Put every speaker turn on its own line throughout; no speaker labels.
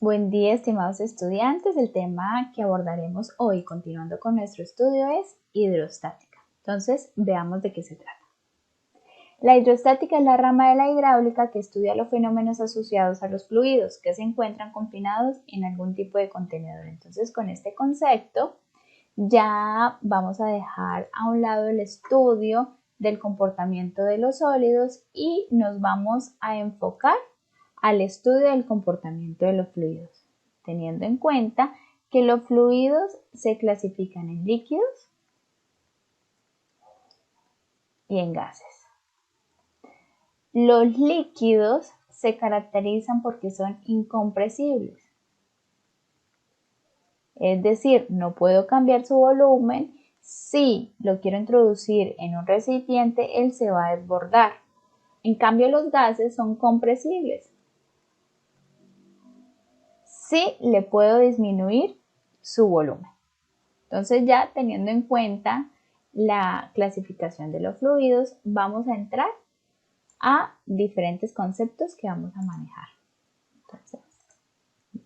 Buen día, estimados estudiantes. El tema que abordaremos hoy, continuando con nuestro estudio, es hidrostática. Entonces, veamos de qué se trata. La hidrostática es la rama de la hidráulica que estudia los fenómenos asociados a los fluidos que se encuentran confinados en algún tipo de contenedor. Entonces, con este concepto, ya vamos a dejar a un lado el estudio del comportamiento de los sólidos y nos vamos a enfocar al estudio del comportamiento de los fluidos, teniendo en cuenta que los fluidos se clasifican en líquidos y en gases. Los líquidos se caracterizan porque son incompresibles, es decir, no puedo cambiar su volumen. Si lo quiero introducir en un recipiente, él se va a desbordar. En cambio, los gases son compresibles. Sí le puedo disminuir su volumen. Entonces, ya teniendo en cuenta la clasificación de los fluidos, vamos a entrar a diferentes conceptos que vamos a manejar. Entonces,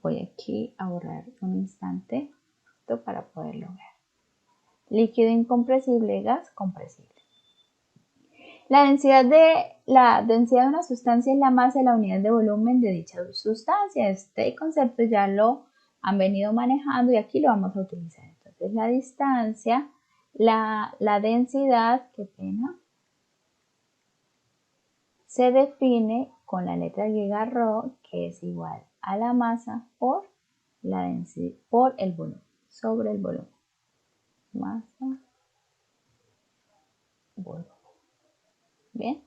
voy aquí a borrar un instante esto para poderlo ver. Líquido incompresible, gas compresible. La densidad de una sustancia es la masa de la unidad de volumen de dicha sustancia. Este concepto ya lo han venido manejando y aquí lo vamos a utilizar. Entonces, la distancia, la densidad, qué pena, se define con la letra griega ρ, que es igual a la masa por la densidad, por el volumen, sobre el volumen. Masa, volumen. Bien.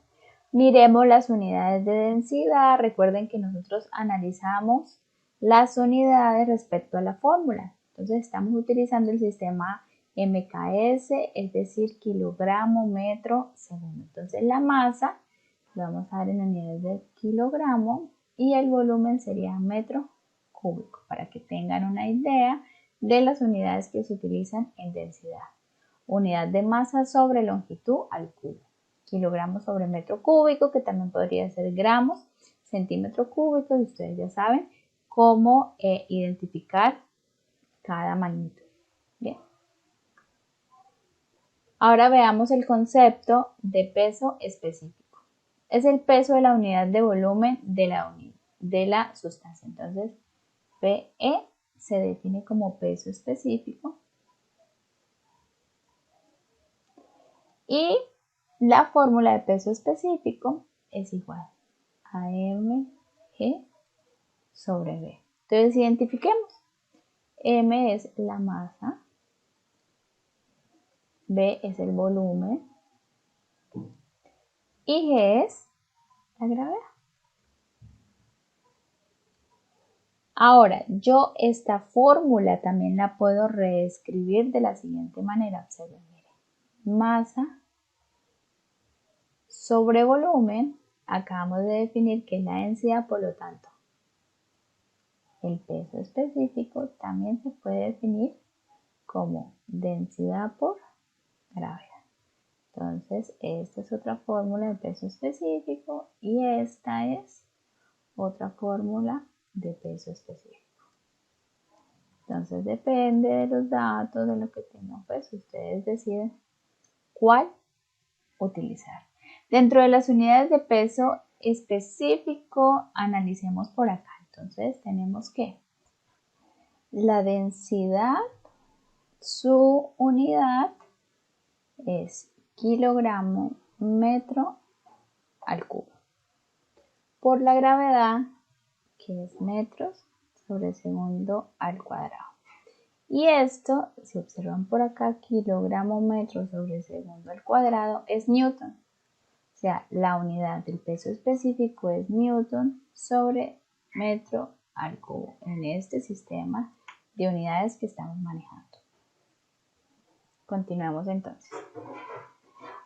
Miremos las unidades de densidad. Recuerden que nosotros analizamos las unidades respecto a la fórmula. Entonces estamos utilizando el sistema MKS, es decir, kilogramo, metro, segundo. Entonces la masa lo vamos a dar en unidades de kilogramo y el volumen sería metro cúbico, para que tengan una idea de las unidades que se utilizan en densidad. Unidad de masa sobre longitud al cubo. Kilogramos sobre metro cúbico, que también podría ser gramos, centímetro cúbico, y ustedes ya saben cómo identificar cada magnitud. Bien. Ahora veamos el concepto de peso específico. Es el peso de la unidad de volumen de la sustancia. Entonces, PE se define como peso específico y la fórmula de peso específico es igual a mg sobre b. Entonces identifiquemos. M es la masa, B es el volumen y G es la gravedad. Ahora, yo esta fórmula también la puedo reescribir de la siguiente manera. Observen, miren. Masa sobre volumen, acabamos de definir que es la densidad, por lo tanto, el peso específico también se puede definir como densidad por gravedad. Entonces, esta es otra fórmula de peso específico y esta es otra fórmula de peso específico. Entonces, depende de los datos, de lo que tengan, pues ustedes deciden cuál utilizar. Dentro de las unidades de peso específico, analicemos por acá. Entonces, tenemos que la densidad, su unidad es kilogramo metro al cubo. Por la gravedad, que es metros sobre segundo al cuadrado. Y esto, si observan por acá, kilogramo metro sobre segundo al cuadrado es newton. O sea, la unidad del peso específico es newton sobre metro al cubo en este sistema de unidades que estamos manejando. Continuamos entonces.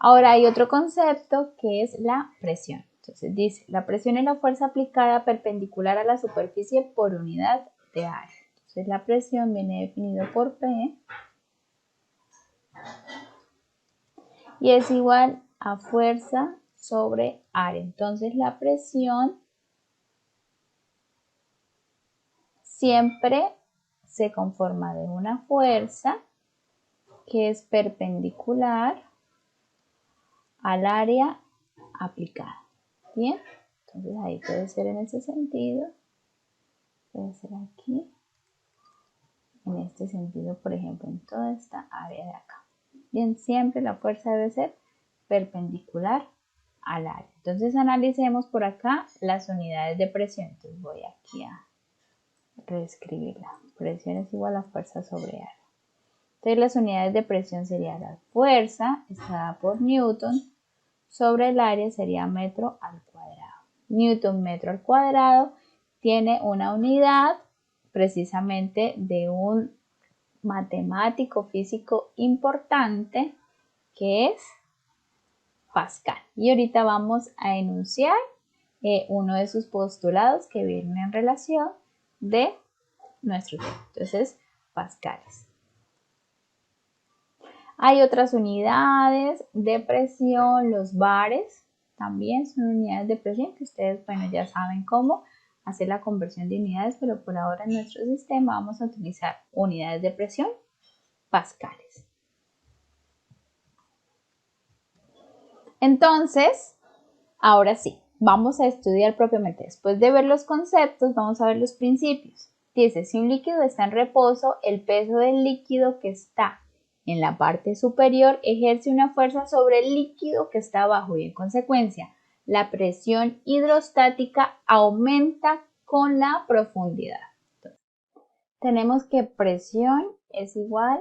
Ahora hay otro concepto que es la presión. Entonces dice, la presión es la fuerza aplicada perpendicular a la superficie por unidad de área. Entonces la presión viene definido por P y es igual a fuerza sobre área. Entonces la presión siempre se conforma de una fuerza que es perpendicular al área aplicada. Bien, entonces ahí puede ser en ese sentido, puede ser aquí, en este sentido, por ejemplo, en toda esta área de acá. Bien, siempre la fuerza debe ser perpendicular al área. Entonces analicemos por acá las unidades de presión. Entonces voy aquí a reescribirla. Presión es igual a fuerza sobre área. Entonces las unidades de presión serían la fuerza, estada por Newton, sobre el área sería metro al cuadrado. Newton metro al cuadrado tiene una unidad precisamente de un matemático físico importante que es Pascal. Y ahorita vamos a enunciar uno de sus postulados que viene en relación de nuestro tema. Entonces, pascales. Hay otras unidades de presión, los bares también son unidades de presión que ustedes, bueno, ya saben cómo hacer la conversión de unidades, pero por ahora en nuestro sistema vamos a utilizar unidades de presión pascales. Entonces, ahora sí, vamos a estudiar propiamente. Después de ver los conceptos, vamos a ver los principios. Dice, si un líquido está en reposo, el peso del líquido que está en la parte superior ejerce una fuerza sobre el líquido que está abajo y en consecuencia la presión hidrostática aumenta con la profundidad. Entonces, tenemos que presión es igual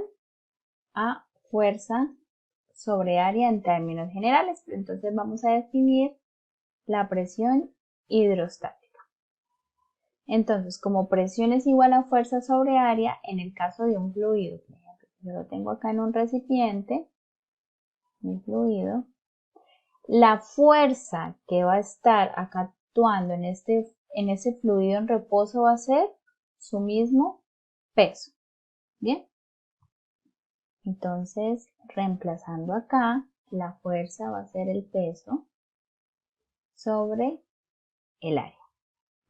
a fuerza sobre área en términos generales. Entonces vamos a definir la presión hidrostática. Entonces, como presión es igual a fuerza sobre área, en el caso de un fluido, por ejemplo, yo lo tengo acá en un recipiente, mi fluido, la fuerza que va a estar acá actuando en ese fluido en reposo va a ser su mismo peso. Bien, entonces reemplazando acá, la fuerza va a ser el peso sobre el área.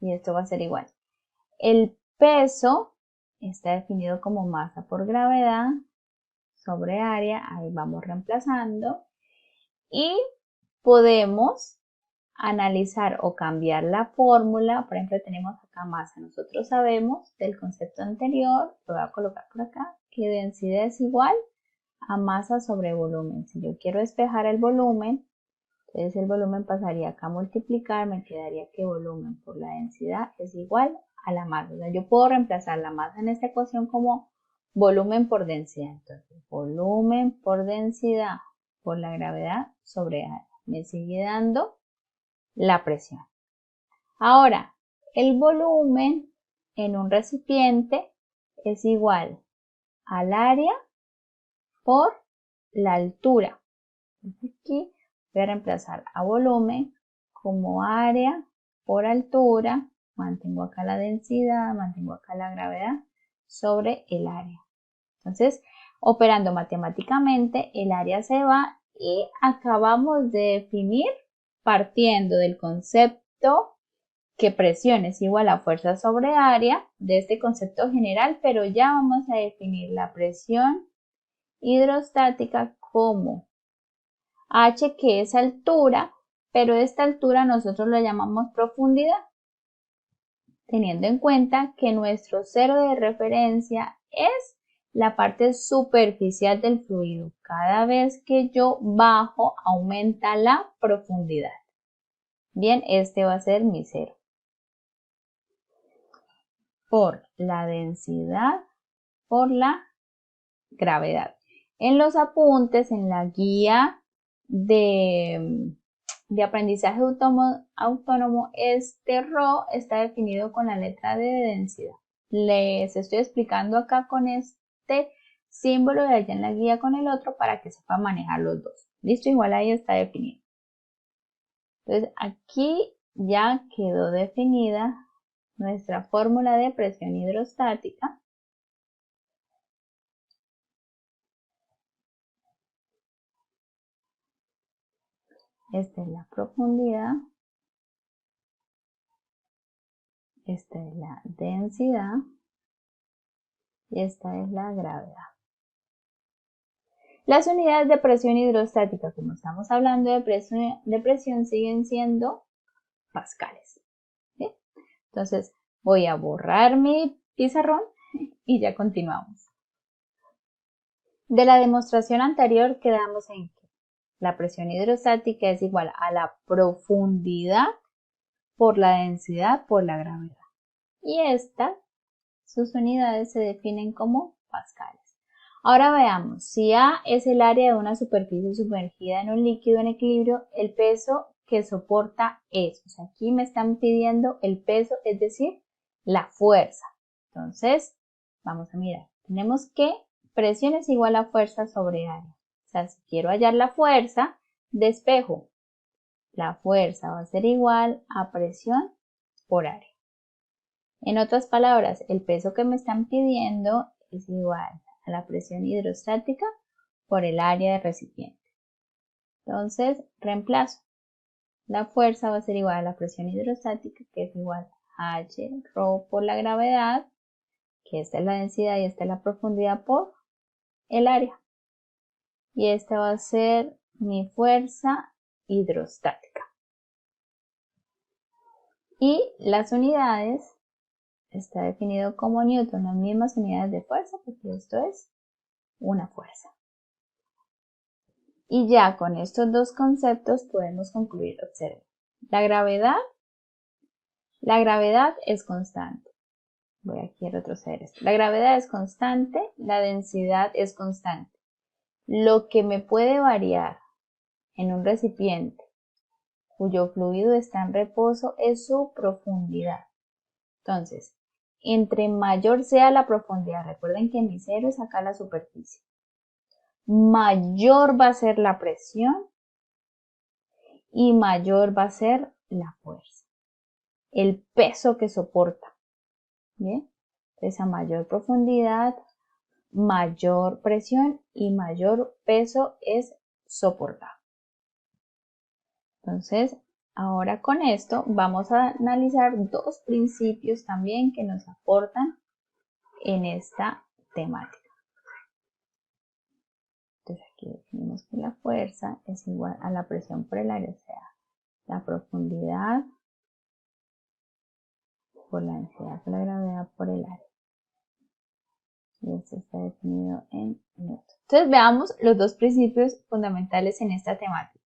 Y esto va a ser igual. El peso está definido como masa por gravedad sobre área. Ahí vamos reemplazando. Y podemos analizar o cambiar la fórmula. Por ejemplo, tenemos acá masa. Nosotros sabemos del concepto anterior, lo voy a colocar por acá, que densidad es igual a masa sobre volumen. Si yo quiero despejar el volumen, entonces el volumen pasaría acá a multiplicar, me quedaría que volumen por la densidad es igual a la masa. O sea, yo puedo reemplazar la masa en esta ecuación como volumen por densidad. Entonces, volumen por densidad por la gravedad sobre área. Me sigue dando la presión. Ahora, el volumen en un recipiente es igual al área por la altura. Aquí voy a reemplazar a volumen como área por altura, mantengo acá la densidad, mantengo acá la gravedad sobre el área. Entonces, operando matemáticamente, el área se va y acabamos de definir, partiendo del concepto que presión es igual a fuerza sobre área, de este concepto general, pero ya vamos a definir la presión hidrostática como H, que es altura, pero esta altura nosotros la llamamos profundidad, teniendo en cuenta que nuestro cero de referencia es la parte superficial del fluido. Cada vez que yo bajo, aumenta la profundidad. Bien, este va a ser mi cero. Por la densidad, por la gravedad. En los apuntes, en la guía de aprendizaje autónomo, este ρ está definido con la letra D de densidad. Les estoy explicando acá con este símbolo y allá en la guía con el otro para que sepan manejar los dos. Listo, igual ahí está definido. Entonces aquí ya quedó definida nuestra fórmula de presión hidrostática. Esta es la profundidad. Esta es la densidad y esta es la gravedad. Las unidades de presión hidrostática, como estamos hablando de presión, siguen siendo pascales. ¿Sí? Entonces voy a borrar mi pizarrón y ya continuamos. De la demostración anterior quedamos en que la presión hidrostática es igual a la profundidad por la densidad por la gravedad. Y sus unidades se definen como pascales. Ahora veamos, si A es el área de una superficie sumergida en un líquido en equilibrio, el peso que soporta es. O sea, aquí me están pidiendo el peso, es decir, la fuerza. Entonces, vamos a mirar. Tenemos que presión es igual a fuerza sobre área. O sea, si quiero hallar la fuerza, despejo. La fuerza va a ser igual a presión por área. En otras palabras, el peso que me están pidiendo es igual a la presión hidrostática por el área de recipiente. Entonces, reemplazo. La fuerza va a ser igual a la presión hidrostática, que es igual a H ρ por la gravedad, que esta es la densidad y esta es la profundidad por el área. Y esta va a ser mi fuerza hidrostática. Y las unidades está definido como newton, las mismas unidades de fuerza, porque esto es una fuerza. Y ya con estos dos conceptos podemos concluir. Observen. La gravedad es constante. Voy aquí a retroceder esto. La gravedad es constante, la densidad es constante. Lo que me puede variar en un recipiente cuyo fluido está en reposo es su profundidad. Entonces, entre mayor sea la profundidad, recuerden que mi cero es acá la superficie, mayor va a ser la presión y mayor va a ser la fuerza, el peso que soporta. Bien, entonces a mayor profundidad, mayor presión y mayor peso es soportado. Entonces, ahora con esto vamos a analizar dos principios también que nos aportan en esta temática. Entonces aquí definimos que la fuerza es igual a la presión por el área, o sea, la profundidad por la densidad por la gravedad por el área. Y esto está definido en Newton. Entonces veamos los dos principios fundamentales en esta temática.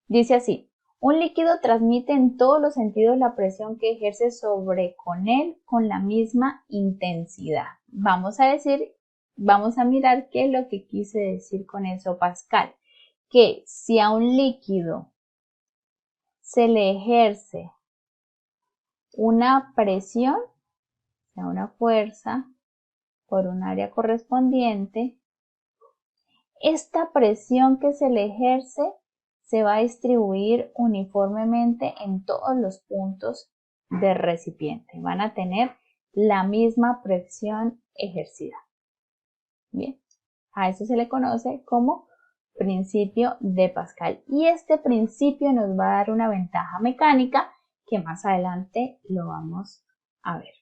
Dice así, un líquido transmite en todos los sentidos la presión que ejerce sobre con él con la misma intensidad. Vamos a mirar qué es lo que quise decir con eso Pascal. Que si a un líquido se le ejerce una presión, o sea, una fuerza por un área correspondiente, esta presión que se le ejerce se va a distribuir uniformemente en todos los puntos del recipiente. Van a tener la misma presión ejercida. Bien, a eso se le conoce como principio de Pascal. Y este principio nos va a dar una ventaja mecánica que más adelante lo vamos a ver.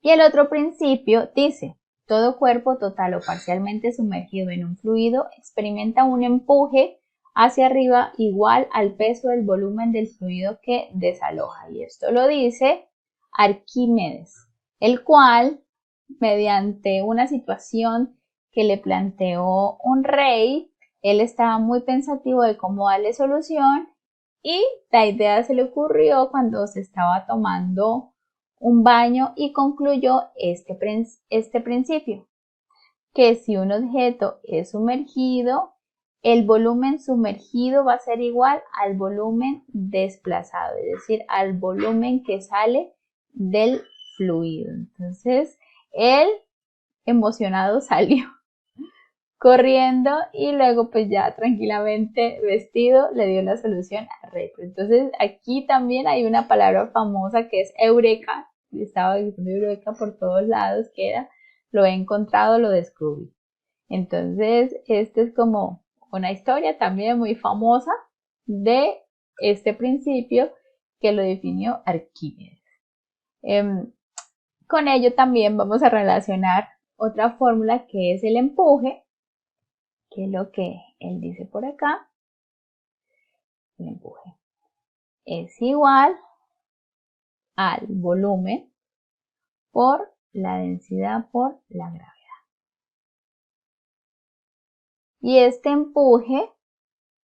Y el otro principio dice, todo cuerpo total o parcialmente sumergido en un fluido experimenta un empuje hacia arriba igual al peso del volumen del fluido que desaloja. Y esto lo dice Arquímedes, el cual, mediante una situación que le planteó un rey, él estaba muy pensativo de cómo darle solución y la idea se le ocurrió cuando se estaba tomando un baño y concluyó este principio, que si un objeto es sumergido, el volumen sumergido va a ser igual al volumen desplazado, es decir, al volumen que sale del fluido. Entonces, él emocionado salió corriendo y luego pues ya tranquilamente vestido le dio la solución a Rey. Entonces aquí también hay una palabra famosa que es eureka. Estaba diciendo eureka por todos lados, que era lo he encontrado, lo descubrí. Entonces este es como una historia también muy famosa de este principio que lo definió Arquímedes. con ello también vamos a relacionar otra fórmula que es el empuje, que es lo que él dice por acá. El empuje es igual al volumen por la densidad por la gravedad. Y este empuje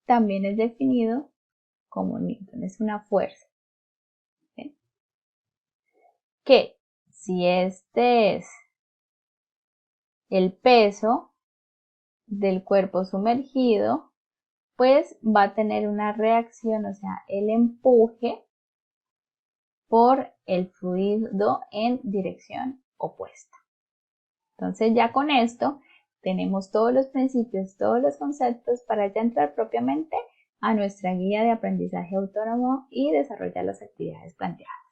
también es definido como Newton, es una fuerza. ¿Sí? Que si este es el peso del cuerpo sumergido, pues va a tener una reacción, o sea, el empuje por el fluido en dirección opuesta. Entonces ya con esto tenemos todos los principios, todos los conceptos para ya entrar propiamente a nuestra guía de aprendizaje autónomo y desarrollar las actividades planteadas.